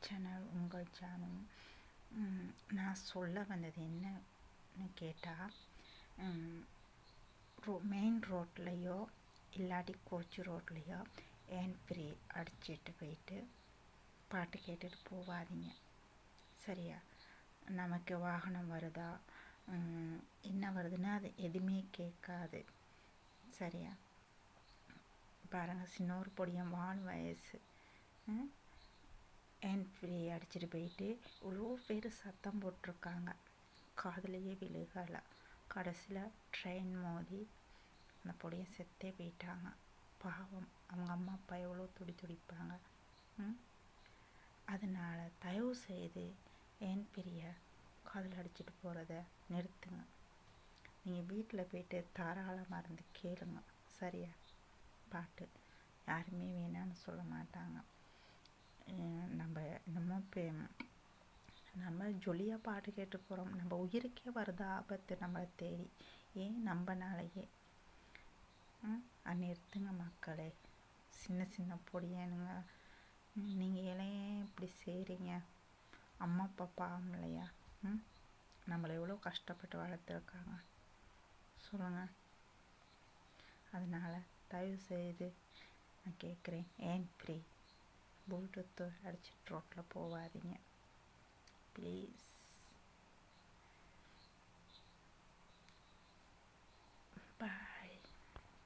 Channel உங்கள் channel. நான் சொல்ல வந்தது என்னன்னு கேட்டால், மெயின் ரோட்லேயோ இல்லாட்டி கோச்சி ரோட்லேயோ ஹேண்ட் ஃப்ரீ அடிச்சிட்டு போயிட்டு பாட்டு கேட்டுட்டு போகாதீங்க. சரியா? நமக்கு வாகனம் வருதா என்ன வருதுன்னா அது எதுவுமே கேட்காது. சரியா? பாருங்கள், சின்ன ஒரு பொடியன் 4 வயசு ஹேண்ட் ஃப்ரீ அடிச்சிட்டு போயிட்டு இவ்வளோ பேர் சத்தம் போட்டிருக்காங்க, காதுலையே விழுகலை. கடைசியில் ட்ரெயின் மோதி அந்த பொடியன் செத்தே போயிட்டாங்க. பாவம், அவங்க அம்மா அப்பா எவ்வளோ துடிப்பாங்க. அதனால் தயவு செய்து ஹேண்ட் ஃப்ரீயை காதில் அடிச்சிட்டு போகிறத நிறுத்துங்க. நீங்கள் வீட்டில் போய்ட்டு தாராளமாக இருந்து கேளுங்க. சரியா? பாட்டு யாருமே வேணான்னு சொல்ல மாட்டாங்க. நம்ம ஜொலியாக பாட்டு கேட்டு போகிறோம். நம்ம உயிருக்கே வருது ஆபத்து நம்மளை தேடி. ஏன் நம்மனாலேயே. நிறுத்துங்க மக்களே. சின்ன பொடியனுங்க, நீங்கள் ஏன் இப்படி செய்கிறீங்க? அம்மா அப்பா பாவம் இல்லையா? நம்மளை எவ்வளோ கஷ்டப்பட்டு வளர்த்துருக்காங்க சொல்லுங்கள். அதனால் தயவு செய்து நான் கேட்குறேன், ஹேண்ட் ஃப்ரீ ப்ளூடூத்து அடிச்சுட்டு ரோட்டில் போகாதீங்க ப்ளீஸ்.